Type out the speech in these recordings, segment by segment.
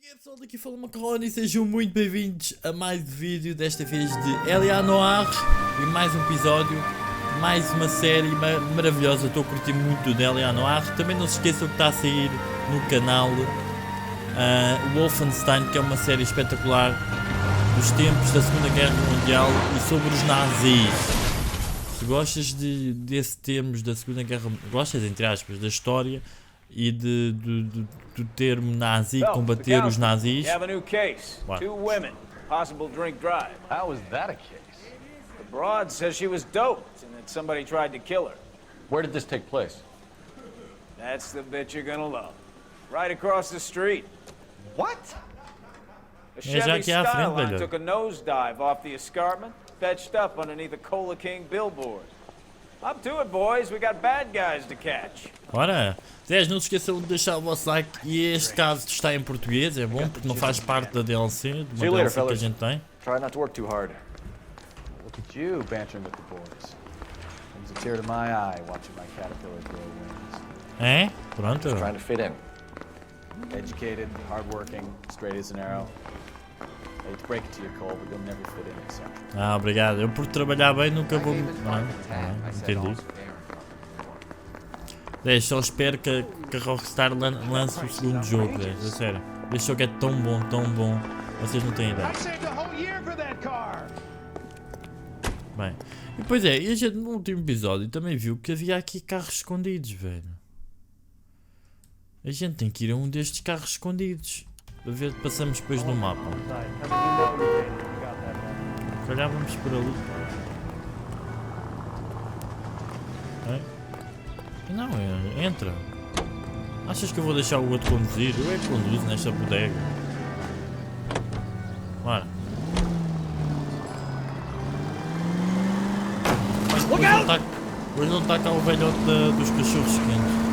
E aí pessoal, daqui fala Makarrony e sejam muito bem-vindos a mais um vídeo, desta vez de Noire e mais um episódio, mais uma série maravilhosa. Estou a curtir muito de Noire. Também não se esqueçam que está a sair no canal Wolfenstein, que é uma série espetacular dos tempos da Segunda Guerra Mundial e sobre os nazis. Se gostas desse termos da Segunda Guerra, gostas entre aspas da história e do termo nazi, combater os nazis. You have a new case. What? 2 women, possible drink drive. How is that a case? The broad says she was doped and that somebody tried to kill her. Where did this take place? That's the bit you're gonna love. Right across the street. What? A já Chevy aqui à frente, Skyline velho. took a nosedive off the escarpment, fetched up underneath a Cola King billboard. Up to it, boys. We got bad guys to catch. Ora, 10, não se esqueçam de deixar o vosso like. E este caso está em português, é bom porque não faz parte da DLC, de uma DLC que a gente tem. Try not to work too hard. Look at you bantering with the boys. Comes a tear to my eye watching my caterpillar grow wings. É? Pronto. Trying to fit in. Educated, hardworking, straight as an arrow. I hate to break it to you, Cole, but you'll never fit in except. Ah, obrigado. Eu por trabalhar bem nunca vou... entendi. 10, só espero que a Rockstar lance o segundo jogo, 10, a sério. Este jogo é tão bom, vocês não têm ideia. Bem, e pois é, e a gente no último episódio também viu que havia aqui carros escondidos, velho. A gente tem que ir a um destes carros escondidos. Para ver se passamos depois no mapa. Se calhar vamos por ali. É? Não, entra. Achas que eu vou deixar o outro conduzir? Eu é que conduzo nesta bodega. Bora. Hoje não está cá o velhote dos cachorros quentes.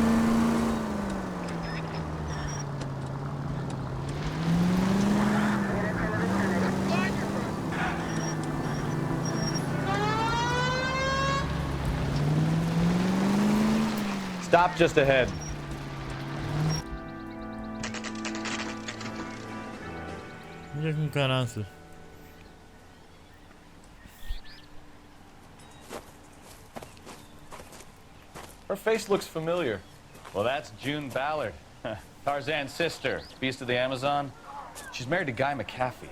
Stop just ahead. Olha com caraças. Her face looks familiar. Well, that's June Ballard, Tarzan's sister, beast of the Amazon. She's married to Guy McAfee.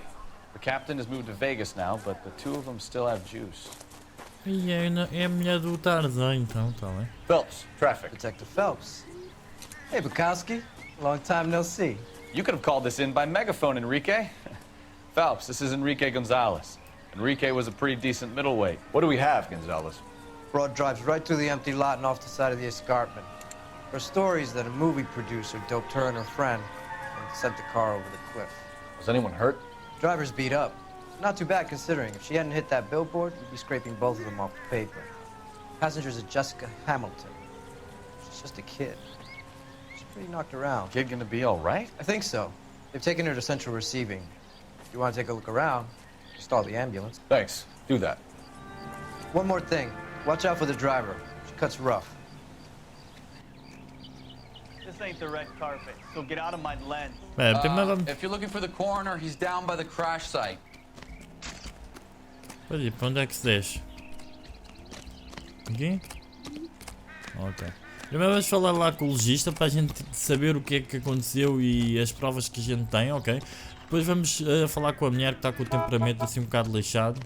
The captain has moved to Vegas now, but the two of them still have juice. E é a mulher do Tarzan, então, tá bem. Phelps, traffic. Detective Phelps. Hey, Bukowski. Long time no see. You could have called this in by megaphone, Enrique. Phelps, this is Enrique Gonzalez. Enrique was a pretty decent middleweight. What do we have, Gonzalez? Broad drives right through the empty lot and off the side of the escarpment. Her story is that a movie producer doped her and her friend and sent the car over the cliff. Was anyone hurt? Driver's beat up. Not too bad considering. If she hadn't hit that billboard, you'd be scraping both of them off the pavement. Passenger's a Jessica Hamilton. She's just a kid. She's pretty knocked around. Kid gonna be all right? I think so. They've taken her to central receiving. If you want to take a look around, stall the ambulance. Thanks. Do that. One more thing. Watch out for the driver. She cuts rough. This ain't the red carpet, so get out of my lens. If you're looking for the coroner, he's down by the crash site. Olha, para onde é que se desce? Aqui? Ok. Primeiro vamos falar lá com o legista para a gente saber o que é que aconteceu e as provas que a gente tem, ok? Depois vamos falar com a mulher que está com o temperamento assim um bocado lixado.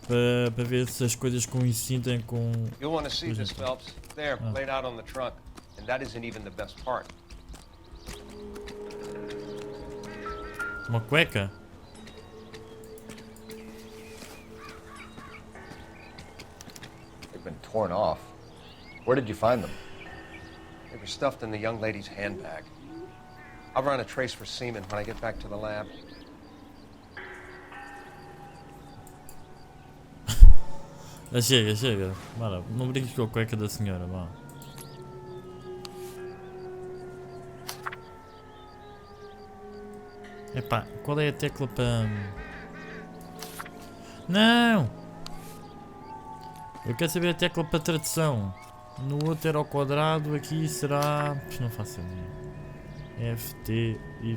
Para ver se as coisas coincidem com... You'll want to see this, Phelps. There, laid out on the trunk. And that isn't even the best part. Uma cueca? They've been torn off. Where did you find them? They were stuffed in the young lady's handbag. I'll run a trace for semen when I get back to the lab. Chega. Bora, não brinques com a cueca da senhora, vá. Epá, qual é a tecla para... Não! Eu quero saber a tecla para tradução. No outro era ao quadrado, aqui será... Não faço ideia. F, T, Y,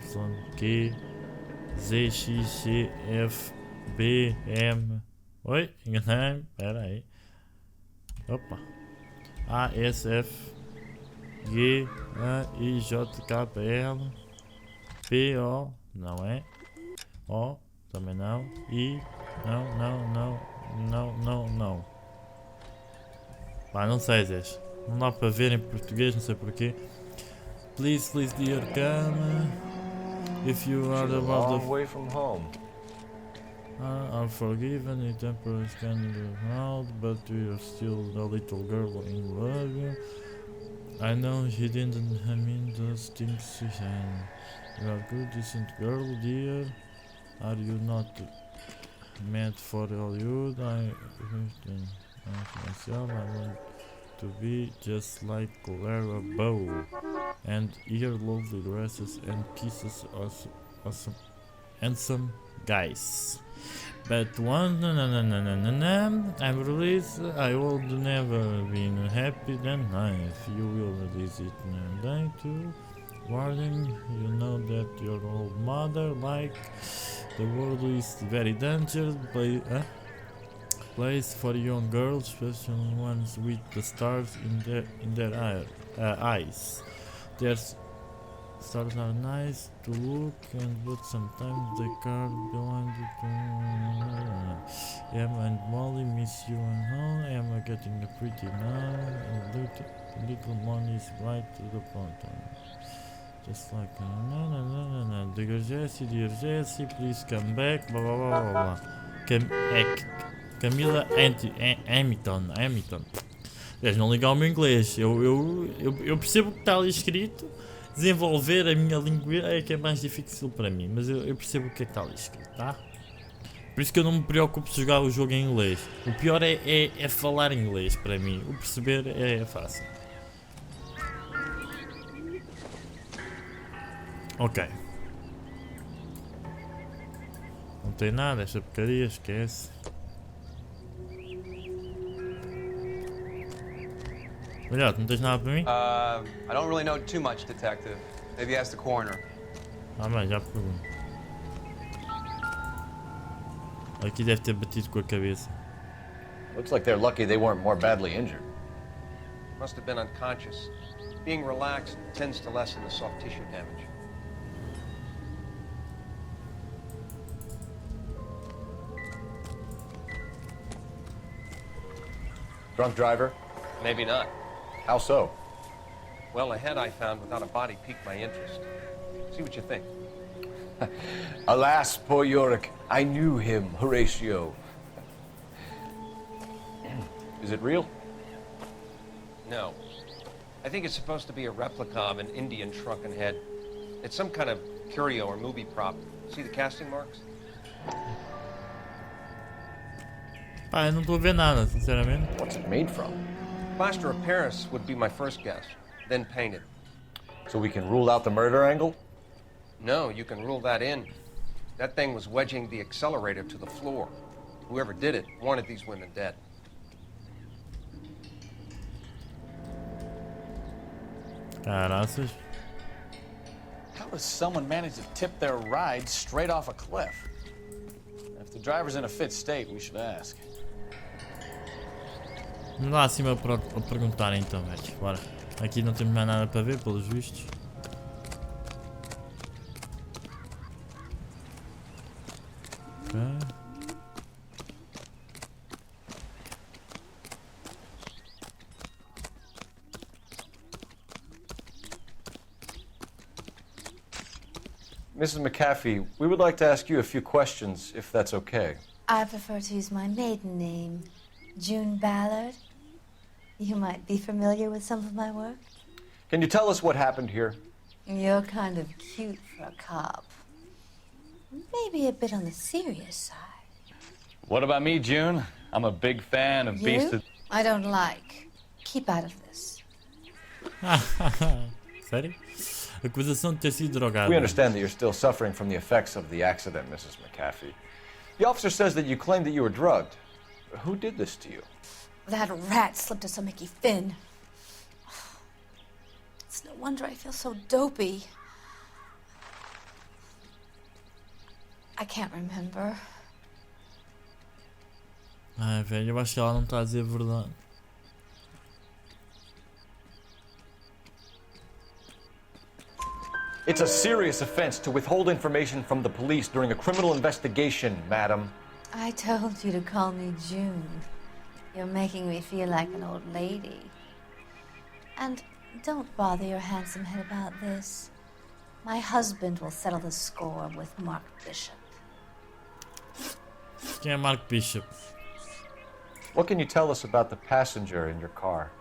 Q, Z, X, C, F, B, M. Oi, enganei-me. Espera aí. Opa. A, S, F, G, A, I, J, K, L, P, O. Não é. O, também não. I, não. Pá, não sei, Zé. Não dá para ver em português, não sei porquê. Please, dear, come. If you are about the way from home. are forgiven, the temper can be out, but you are still a little girl in love. I know he didn't mean those things he said. You are good, decent girl, dear. Are you not mad for Hollywood? I myself, I want to be just like Clara Bow, and hear lovely dresses and kisses awesome handsome guys. But one I'm released, I would never been happy than if you will visit me day too. Warning, you know that your old mother like the world is very dangerous place for young girls, especially ones with the stars in their eyes. Their stars are nice to look at, but sometimes they can't belong to. Emma and Molly miss you and all. Emma getting a pretty now, and little Molly is right to the point. Just like dear Jessie, please come back. Blah blah blah blah blah. Camila Hamilton. Não ligar ao meu inglês. Eu percebo o que está ali escrito. Desenvolver a minha língua é que é mais difícil para mim. Mas eu percebo o que é que está ali escrito, tá? Por isso que eu não me preocupo de jogar o jogo em inglês. O pior é falar inglês para mim. O perceber é fácil. Ok. Não tem nada, esta porcaria, esquece. Olha, não tens nada para mim? I don't really know too much, detective. Maybe ask the coroner. Mas já pergunto. Aqui deve ter batido com a cabeça. Looks like they're lucky they weren't more badly injured. Must have been unconscious. Being relaxed tends to lessen the soft tissue damage. Drunk driver? Maybe not. How so? Well, a head I found without a body piqued my interest. See what you think. Alas, poor Yorick. I knew him, Horatio. Is it real? No. I think it's supposed to be a replica of an Indian shrunken head. It's some kind of curio or movie prop. See the casting marks? Eu não estou a ver nada, sinceramente. What's it made from? Plaster of Paris would be my first guess, then painted. So we can rule out the murder angle? No, you can rule that in. That thing was wedging the accelerator to the floor. Whoever did it wanted these women dead. Caraças. How does someone manage to tip their ride straight off a cliff? If the driver's in a fit state, we should ask. Vamos lá acima para perguntar então, velho. Bora. Aqui não temos mais nada para ver, pelos vistos. Ok. Mrs. McAfee, we would like to ask you a few questions, if that's okay. I prefer to use my maiden name, June Ballard. You might be familiar with some of my work. Can you tell us what happened here? You're kind of cute for a cop. Maybe a bit on the serious side. What about me, June? I'm a big fan of Beast of... I don't like. Keep out of this. Sério? Acusação de ter sido drogado. We understand that you're still suffering from the effects of the accident, Mrs. McAfee. The officer says that you claimed that you were drugged. Who did this to you? That rat slipped us a Mickey Finn. It's no wonder I feel so dopey. I can't remember. Ai, velho, eu acho que ela não está a dizer a verdade. It's a serious offense to withhold information from the police during a criminal investigation, madam. I told you to call me June. You're making me feel like an old lady. And don't bother your handsome head about this. My husband will settle the score with Mark Bishop. Quem é Mark Bishop? What can you tell us about the passenger in your car?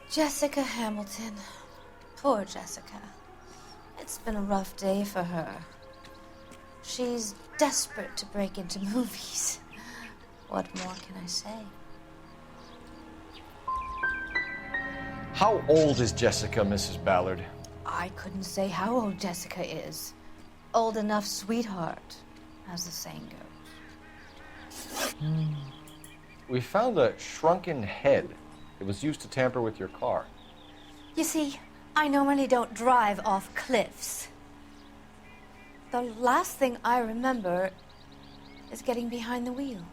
Jessica Hamilton. Poor Jessica. It's been a rough day for her. She's desperate to break into movies. What more can I say? How old is Jessica, Mrs. Ballard? I couldn't say how old Jessica is. Old enough, sweetheart, as the saying goes. We found a shrunken head. It was used to tamper with your car. You see, I normally don't drive off cliffs. The last thing I remember is getting behind the wheel.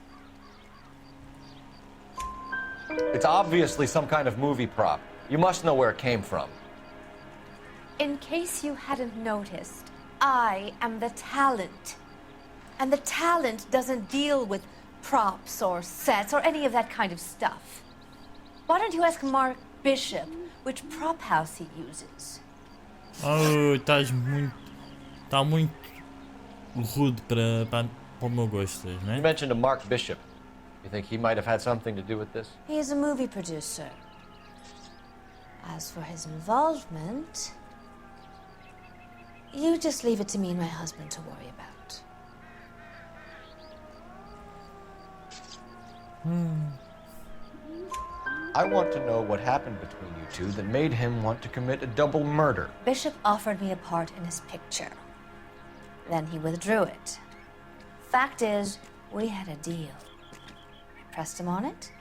It's obviously some kind of movie prop. You must know where it came from. In case you hadn't noticed, I am the talent. And the talent doesn't deal with props or sets or any of that kind of stuff. Why don't you ask Mark Bishop which prop house he uses? Oh, estás muito. Está muito rude para o meu gosto, não You é? mentioned a Mark Bishop. You think he might have had something to do with this? He is a movie producer. As for his involvement, you just leave it to me and my husband to worry about. I want to know what happened between you two that made him want to commit a double murder. Bishop offered me a part in his picture. Then he withdrew it. Fact is, we had a deal. I pressed him on it,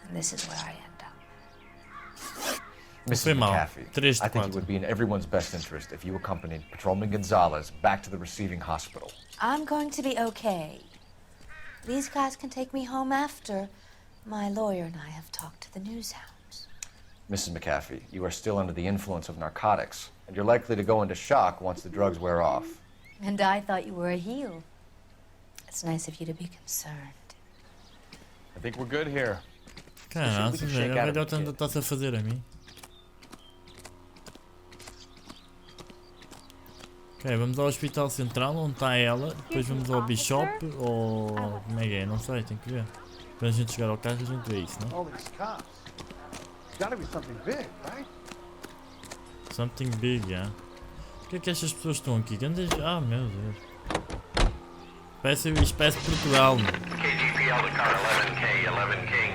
and this is where I end up. Mrs. mal. McAfee, Três de I think it quatro. would be in everyone's best interest if you accompanied Patrolman Gonzalez back to the receiving hospital. I'm going to be okay. These guys can take me home after. My lawyer and I have talked to the news hounds. Mrs. McAfee, you are still under the influence of narcotics, and you're likely to go into shock once the drugs wear off. And I thought you were a heel. It's nice of you to be concerned. I think we're good here. Caralho, Shake velho, out a of velhota the ainda está-se a fazer a mim. Ok, vamos ao hospital central, onde está ela. Depois vamos ao Bishop, ou... como é que é? Não sei, tem que ver. Quando a gente chegar ao carro a gente vê isso, não? All these cops. It's gotta be something big, right? Something big, yeah. O que é que estas pessoas estão aqui? Ah, meu Deus. Isto parece Portugal. KGPL to car 11K, 11 King.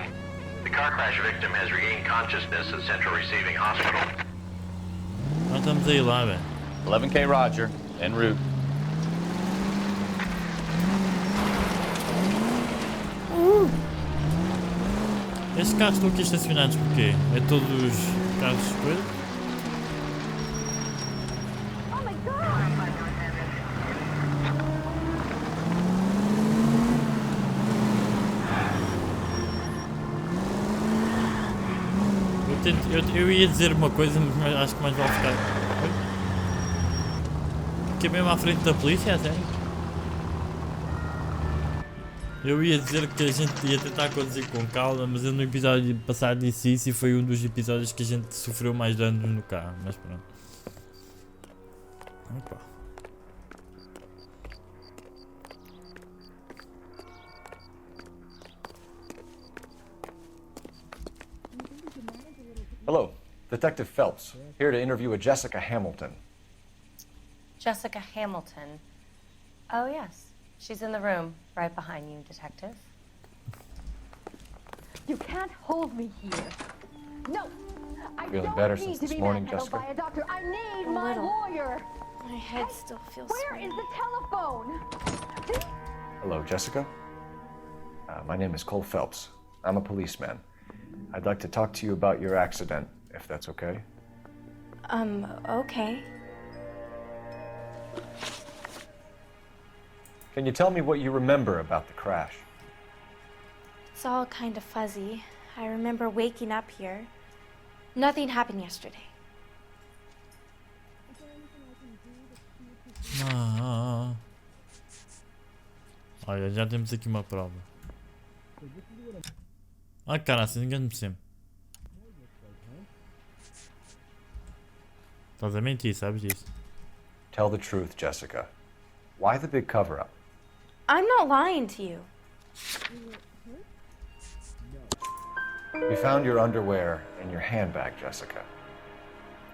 The car crash victim has regained consciousness at Central Receiving Hospital. Nós estamos aí lá, velho. 11K Roger, en route. Estes carros estão aqui estacionados porquê? É todos os carros de coisa? Oh my God! Eu ia dizer uma coisa, mas acho que mais vale ficar. Aqui mesmo à frente da polícia, é sério? Eu ia dizer que a gente ia tentar conduzir com calma, mas eu no episódio passado disse isso e foi um dos episódios que a gente sofreu mais danos no carro, mas pronto. Opa. Hello, Detective Phelps, here to interview a Jessica Hamilton. Jessica Hamilton. Oh, yes. She's in the room, right behind you, Detective. You can't hold me here. No! I Feeling don't better need since to this be morning, manhandled Jessica? by a doctor. I need A my little. lawyer. My head still feels Where is the telephone? Hello, Jessica. My name is Cole Phelps. I'm a policeman. I'd like to talk to you about your accident, if that's okay. Okay. Can you tell me what you remember about the crash? It's all kind of fuzzy. I remember waking up here. Nothing happened yesterday. Olha, já temos aqui uma prova. Ah, caraca, engano-me sempre. Estás a mentir, sabes disso? Tell the truth, Jessica. Why the big cover-up? I'm not lying to you. We found your underwear in your handbag, Jessica.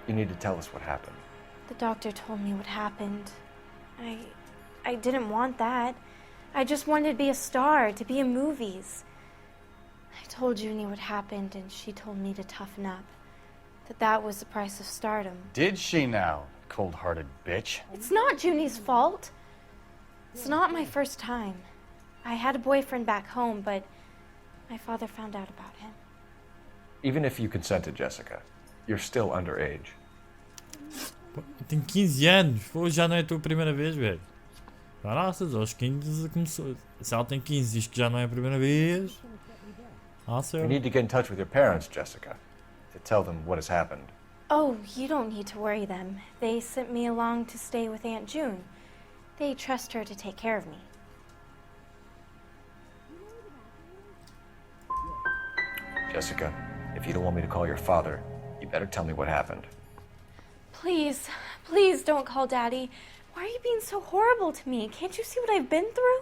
You need to tell us what happened. The doctor told me what happened. I didn't want that. I just wanted to be a star, to be in movies. I told Junie what happened, and she told me to toughen up. That was the price of stardom. Did she now, cold-hearted bitch? It's not Junie's fault. It's not my first time. I had a boyfriend back home, but my father found out about him. Even if you consented, Jessica, you're still underage. Tenho 15 anos. Pô, já não é a tua primeira vez, velho. Caraças, aos 15 começou. Se ela tem 15 e diz que já não é a primeira vez. You need to get in touch with your parents, Jessica, to tell them what has happened. Oh, you don't need to worry them. They sent me along to stay with Aunt June. They trust her to take care of me. Jessica, if you don't want me to call your father, you better tell me what happened. Please, please don't call Daddy. Why are you being so horrible to me? Can't you see what I've been through?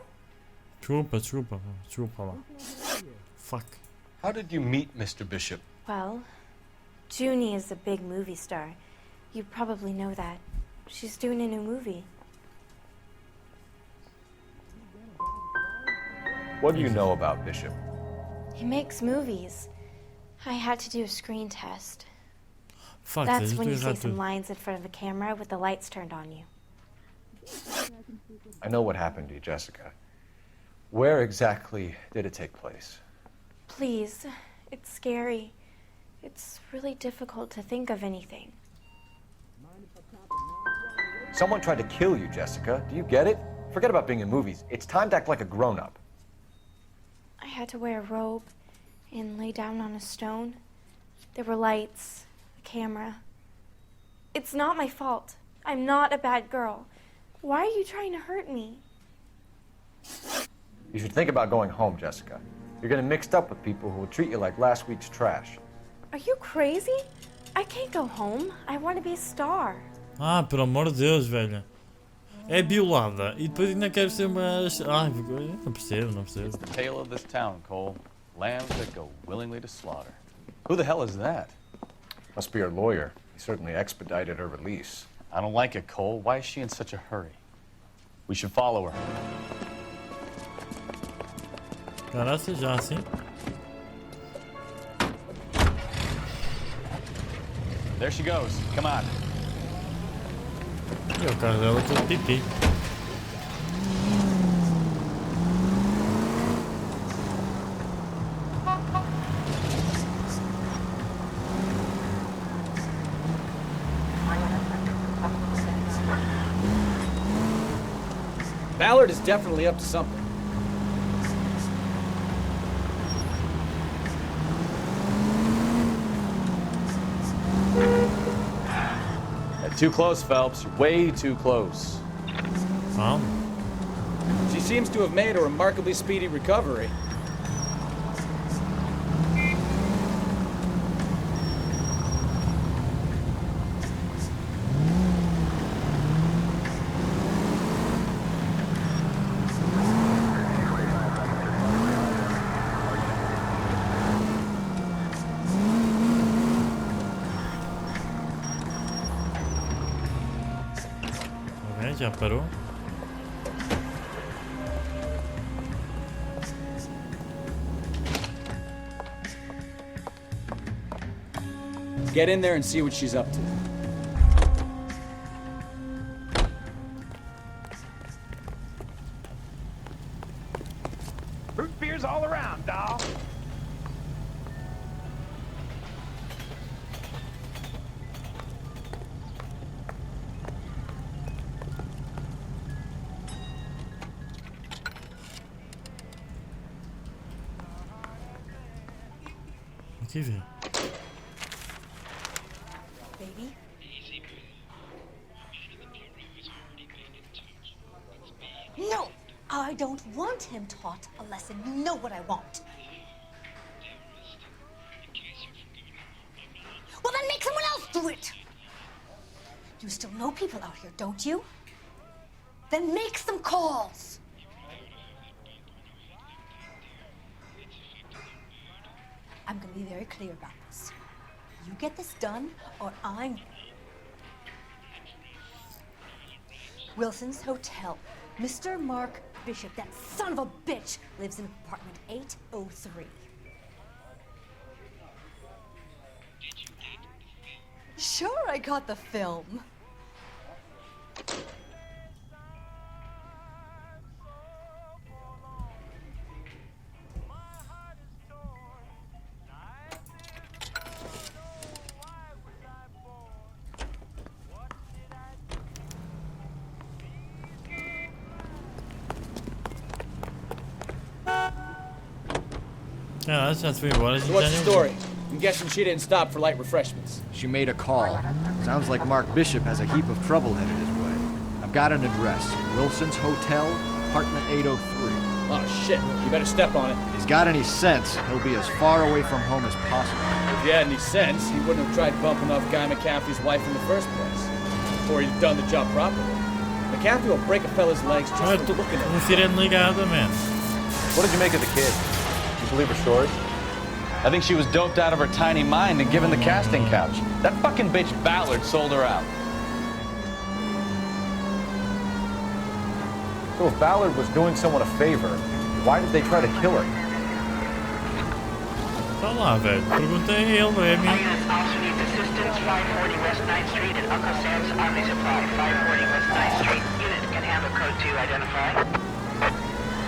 Desculpa lá. Fuck. How did you meet Mr. Bishop? Well, Junie is a big movie star. You probably know that. She's doing a new movie. What do you know about Bishop? He makes movies. I had to do a screen test. Fuck, that's when you say some lines in front of the camera with the lights turned on you. I know what happened to you, Jessica. Where exactly did it take place? Please, it's scary. It's really difficult to think of anything. Someone tried to kill you, Jessica. Do you get it? Forget about being in movies. It's time to act like a grown-up. I had to wear a robe and lay down on a stone. There were lights, a camera. It's not my fault. I'm not a bad girl. Why are you trying to hurt me? You should think about going home, Jessica. You're getting mixed up with people who will treat you like last week's trash. Are you crazy? I can't go home. I want to be a star. Ah, pelo amor de Deus, velho. É violada e depois ainda quer ser uma... Ai, não percebo. It's the tale of this town, Cole. Lambs that go willingly to slaughter. Who the hell is that? Must be her lawyer. He certainly expedited her release. I don't like it, Cole. Why is she in such a hurry? We should follow her. Caraca, já assim? There she goes. Come on. E o carro dela todo pipi. Ballard is definitely up to something. Too close, Phelps. You're way too close. She seems to have made a remarkably speedy recovery. Já parou? Get in there and see what she's up to. Root beers all around, doll. aqui ver. Baby? No! I don't want him taught a lesson. You know what I want. Well, then make someone else do it! You still know people out here, don't you? Then make some calls! I'm gonna be very clear about this. You get this done, or I'm... Wilson's Hotel. Mr. Mark Bishop, that son of a bitch, lives in apartment 803. Sure, I got the film. Yeah, that's pretty well. So what's the story? I'm guessing she didn't stop for light refreshments. She made a call. Sounds like Mark Bishop has a heap of trouble headed his way. I've got an address. Wilson's Hotel, apartment 803. Oh shit, you better step on it. If he's got any sense, he'll be as far away from home as possible. If he had any sense, he wouldn't have tried bumping off Guy McCaffrey's wife in the first place. Or he'd done the job properly. McCaffrey will break a fella's legs just for looking at him. Sirene ligada, man. What did you make of the kid? You believe her story? I think she was doped out of her tiny mind and given the casting couch. That fucking bitch Ballard sold her out. So if Ballard was doing someone a favor, why did they try to kill her? Tá lá, velho. Pergunta a ele, não é a mim. Officer needs assistance, 540 West 9th Street at Uncle Sam's Army Supply, 540 West 9th Street. Unit can handle code 2 identify.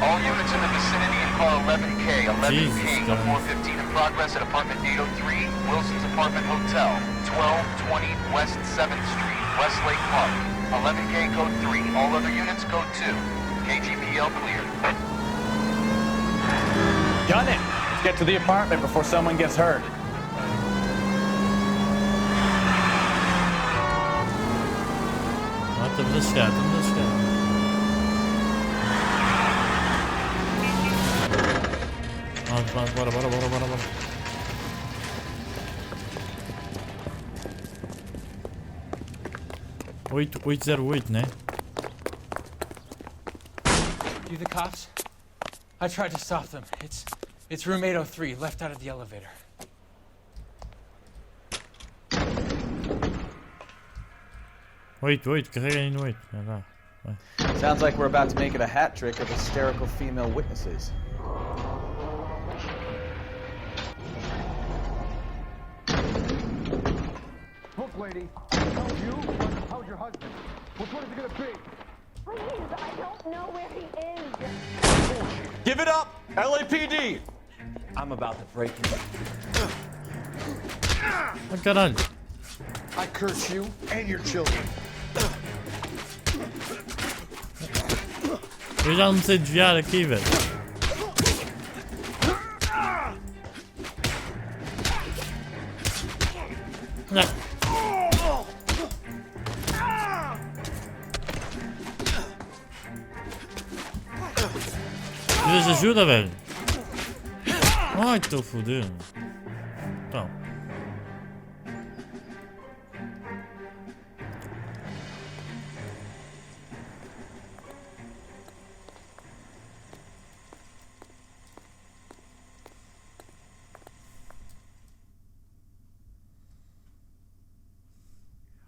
All units in the vicinity and call 11K, 11K, 415 in progress at apartment 803, Wilson's Apartment Hotel, 1220 West 7th Street, Westlake Park. 11K code 3, all other units code 2. KGPL cleared. Gun it! Let's get to the apartment before someone gets hurt. Estamos a chegar, estamos a chegar. Bora. 808, né? You the cops? I tried to stop them. It's room 803, left out of the elevator. Wait, carrega aí no 8. Vai. Sounds like we're about to make it a hat trick of hysterical female witnesses. Look, lady, how's your husband? Which one is it gonna be? Please, I don't know where he is. Give it up! LAPD! I'm about to break you. Oh, caralho. I curse you and your children. Eu já não sei desviar aqui, velho. Não. Precisas de ajuda, velho? Ai, estou fodendo. Então.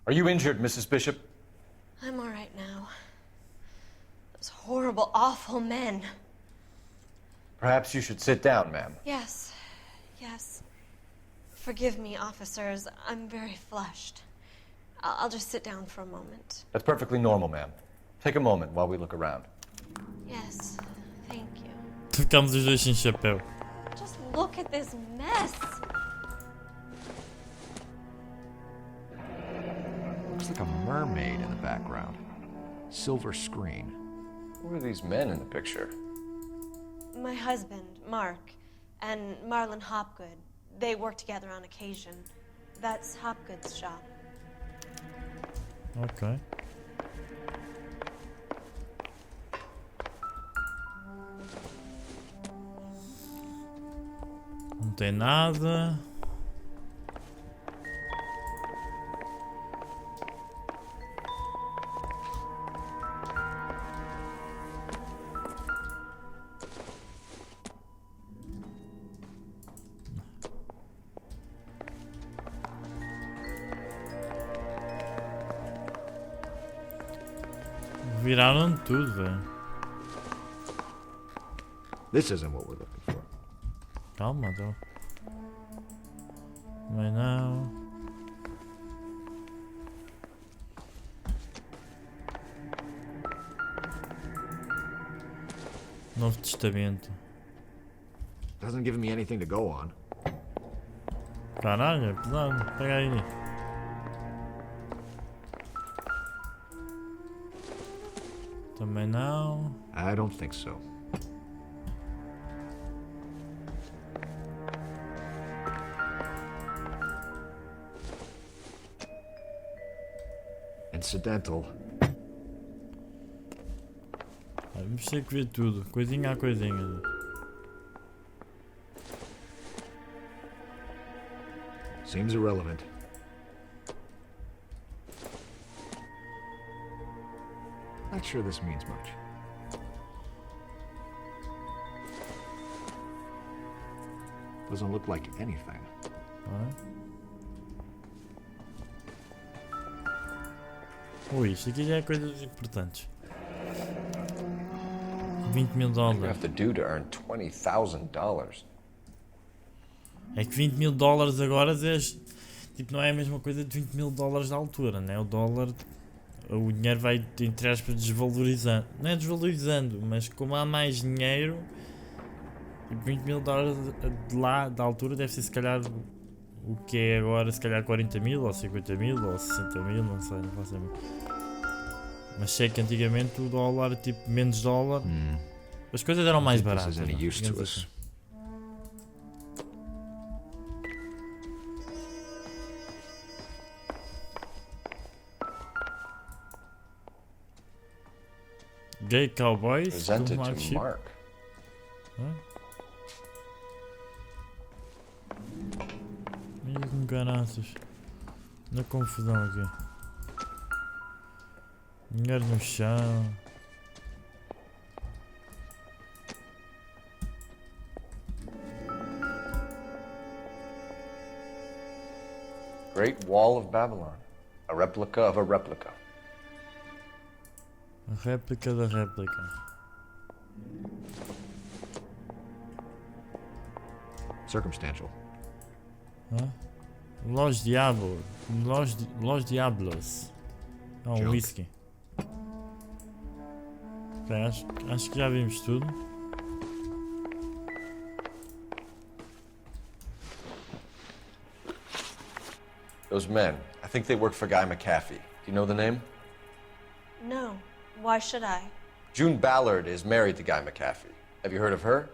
Are you injured, Mrs. Bishop? I'm all right now. Those horrible, awful men. Perhaps you should sit down, ma'am. Yes. Forgive me, officers. I'm very flushed. I'll just sit down for a moment. That's perfectly normal, ma'am. Take a moment while we look around. Yes, thank you. Ficamos os dois sem chapéu. Just look at this mess. Looks like a mermaid in the background. Silver screen. Who are these men in the picture? My husband, Mark, and Marlon Hopgood. They work together on occasion. That's Hopgood's shop. Ok. Não tem nada. Viraram tudo, velho. This isn't what we're looking for. Calma, então. Mas não. Novo Testamento. Doesn't give me anything to go on. Caralho, é pesado. Pega aí. Também não. I don't think so. Incidental. Vamos ter que ver tudo, coisinha a coisinha. Seems irrelevant. Not sure this means much. Doesn't look like anything. Ui, isto aqui já é coisas importantes. 20 mil dólares. You have to do to earn $20,000. É que 20 mil dólares agora é, tipo, não é a mesma coisa de 20 mil dólares da altura, né? O dólar, o dinheiro vai, entre aspas, desvalorizando. Não é desvalorizando, mas como há mais dinheiro, tipo, 20 mil dólares de lá, da altura, deve ser se calhar o que é agora, se calhar 40 mil, ou 50 mil, ou 60 mil, não sei, não faço a mim. Mas sei que antigamente o dólar, tipo, menos dólar, as coisas eram mais baratas. Não, assim. Gay Cowboys Presented do to Mark. Ih, com caraças. Na confusão aqui. Dinheiro no chão. Great Wall of Babylon. A replica of a replica. A réplica da réplica. Circumstantial. Los Diablos. Los Diablos. É um whisky. Ok, acho que já vimos tudo. Those men, I think they work for Guy McAfee. Do you know the name? No. Why should I? June Ballard is married to Guy McAfee. Have you heard of her?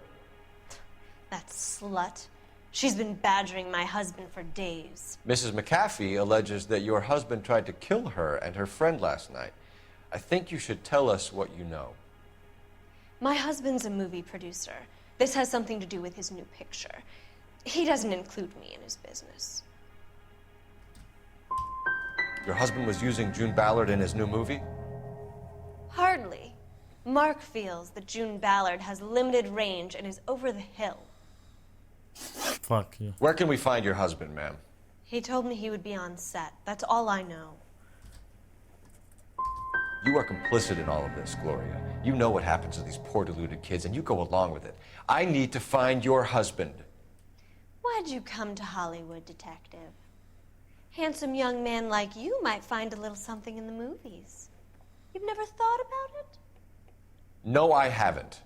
That slut. She's been badgering my husband for days. Mrs. McAfee alleges that your husband tried to kill her and her friend last night. I think you should tell us what you know. My husband's a movie producer. This has something to do with his new picture. He doesn't include me in his business. Your husband was using June Ballard in his new movie? Hardly. Mark feels that June Ballard has limited range and is over the hill. Fuck you. Where can we find your husband, ma'am? He told me he would be on set. That's all I know. You are complicit in all of this, Gloria. You know what happens to these poor deluded kids, and you go along with it. I need to find your husband. Why'd you come to Hollywood, detective? Handsome young man like you might find a little something in the movies. You've never thought about it? No, I haven't.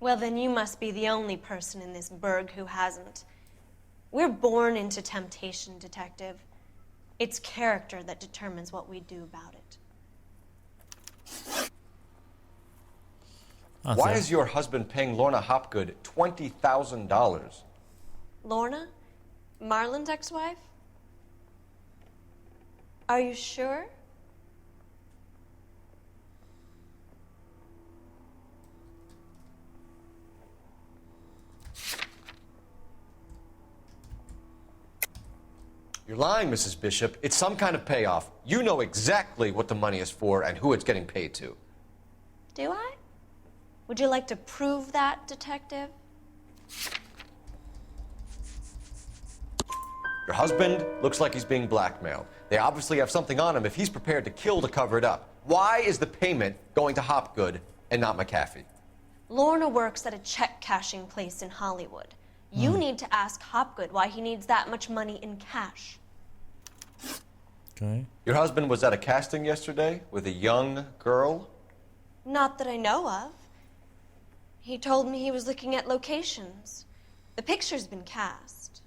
Well, then you must be the only person in this burg who hasn't. We're born into temptation, detective. It's character that determines what we do about it. Why is your husband paying Lorna Hopgood $20,000? Lorna? Marlon's ex-wife? Are you sure? You're lying, Mrs. Bishop. It's some kind of payoff. You know exactly what the money is for and who it's getting paid to. Do I? Would you like to prove that, Detective? Your husband looks like he's being blackmailed. They obviously have something on him if he's prepared to kill to cover it up. Why is the payment going to Hopgood and not McAfee? Lorna works at a check-cashing place in Hollywood. You need to ask Hopgood why he needs that much money in cash. Okay. Your husband was at a casting yesterday with a young girl? Not that I know of. He told me he was looking at locations. The picture's been cast.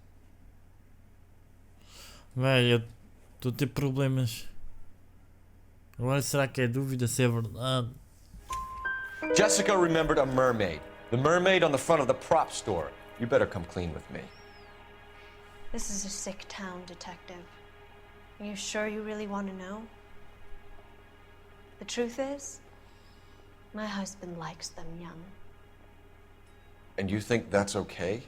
Véi, eu estou a ter problemas. Agora será que é dúvida se é verdade? Jessica remembered a mermaid. The mermaid on the front of the prop store. You better come clean with me. This is a sick town, Detective. Are you sure you really want to know? The truth is, my husband likes them young. And you think that's okay?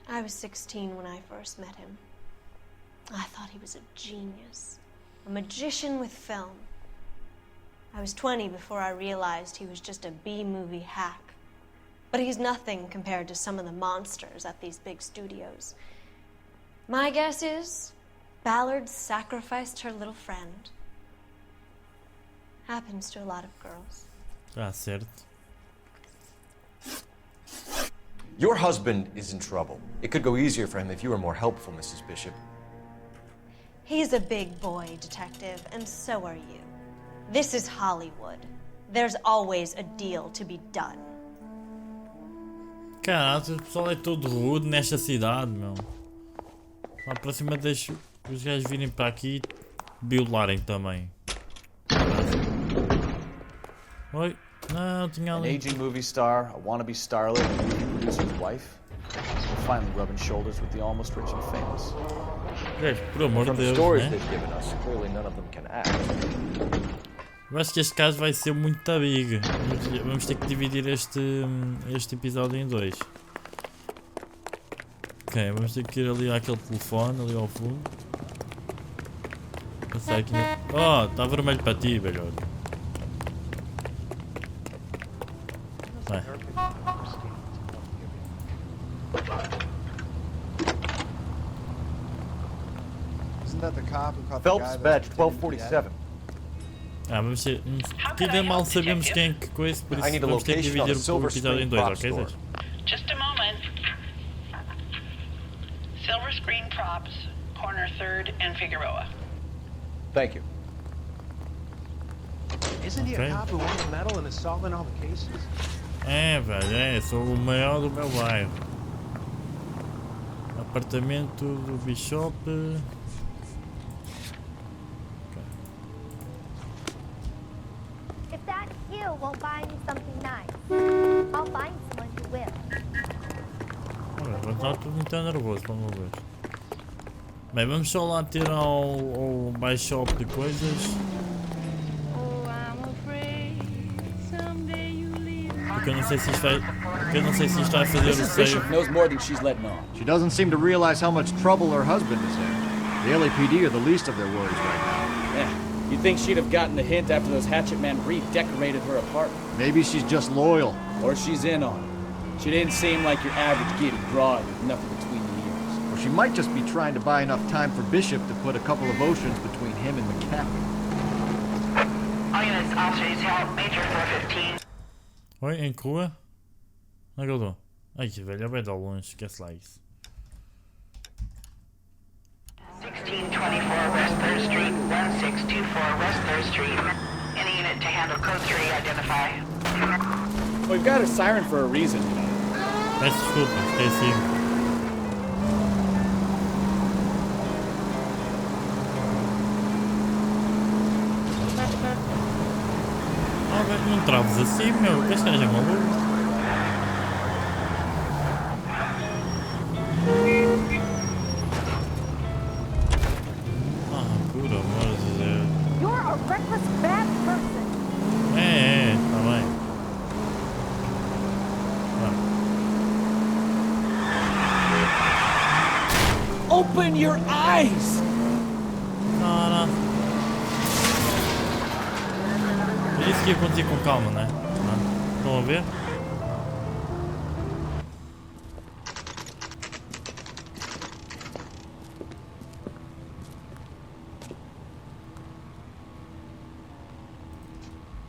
I was 16 when I first met him. I thought he was a genius, a magician with film. I was 20 before I realized he was just a B-movie hack. But he's nothing compared to some of the monsters at these big studios. My guess is Ballard sacrificed her little friend. Happens to a lot of girls. Tá certo. Your husband is in trouble. It could go easier for him if you were more helpful, Mrs. Bishop. He's a big boy, Detective, and so are you. This is Hollywood. There's always a deal to be done. Caralho, o pessoal é todo rude nesta cidade, meu. Lá para cima deixo os gajos virem para aqui e violarem também. Oi, não, tinha An ali. aging movie star, a wannabe starlet, and a movie producer's wife. We're finally rubbing shoulders with the almost rich and famous. Gajo, por amor de From the Deus, stories né? they've given us, clearly none of them can act. Eu acho que este caso vai ser muito big. Vamos ter que dividir este episódio em dois. Ok, vamos ter que ir ali àquele telefone, ali ao fundo. Passar aqui no... Oh, está vermelho para ti, velho. Vai. Isn't that the cop who caught Phelps the guy badge that 1247. Vamos ter... Ainda mal sabemos quem é que coisa, por isso vamos ter que dividir o episódio em dois, ok, Zé? Just a moment. Silver Screen Props, corner 3rd and Figueroa. Thank you. Isn't he a cop who won the medal and is solving all the cases? É, velho, sou o maior do meu bairro. Apartamento do Bishop. If that hill won't buy me something nice, I'll find someone who will. Vou estar tudo muito nervoso, vamos ver. Bem, vamos só lá ter ao buy shop de coisas. Porque eu não sei se isto vai. Porque eu não sei se isto vai fazer o Mrs. save. Bishop knows more than she's letting on. She doesn't seem to realize how much trouble her husband is in. The LAPD are the least of their worries right now. Yeah, you'd think she'd have gotten the hint after those hatchet men redecorated her apartment. Maybe she's just loyal. Or she's in on it. She didn't seem like your average gated broad with nothing between the ears. Or she might just be trying to buy enough time for Bishop to put a couple of oceans between him and McAfee. All units, officers, help, Major 415. Oi, em que rua? Onde é que eu estou? Ai, velho, é bem de longe, esquece lá isso. 1624 West 3rd Street, 1624 West 3rd Street. Any unit to handle code 3, identify. We've got a siren for a reason, you know. Peço desculpa, esqueci. Não traves assim, meu, que este gajo é maluco. reckless, bad person. Tá bem. Open your eyes! Não. É isso que ia acontecer com calma, né? Estão a ver?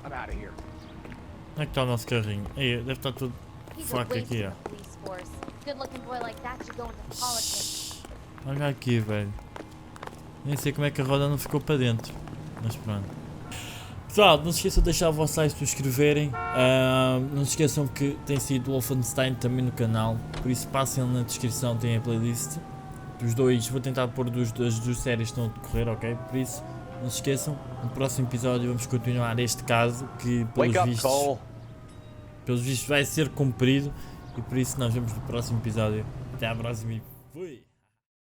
I'm out of here. Onde é que está o nosso carrinho? Aí, deve estar tudo faca aqui, ó. Good-looking boy like that should go into politics. Olha aqui, velho. Nem sei como é que a roda não ficou para dentro. Mas pronto. Pessoal, não se esqueçam de deixar o vosso like, subscreverem. Não se esqueçam que tem sido Wolfenstein também no canal. Por isso passem na descrição, tem a playlist. Dos dois, vou tentar pôr das duas séries que estão a decorrer, ok? Por isso, não se esqueçam. No próximo episódio vamos continuar este caso que pelos vistos vai ser cumprido. E por isso nós vemos no próximo episódio. Até à próxima e fui!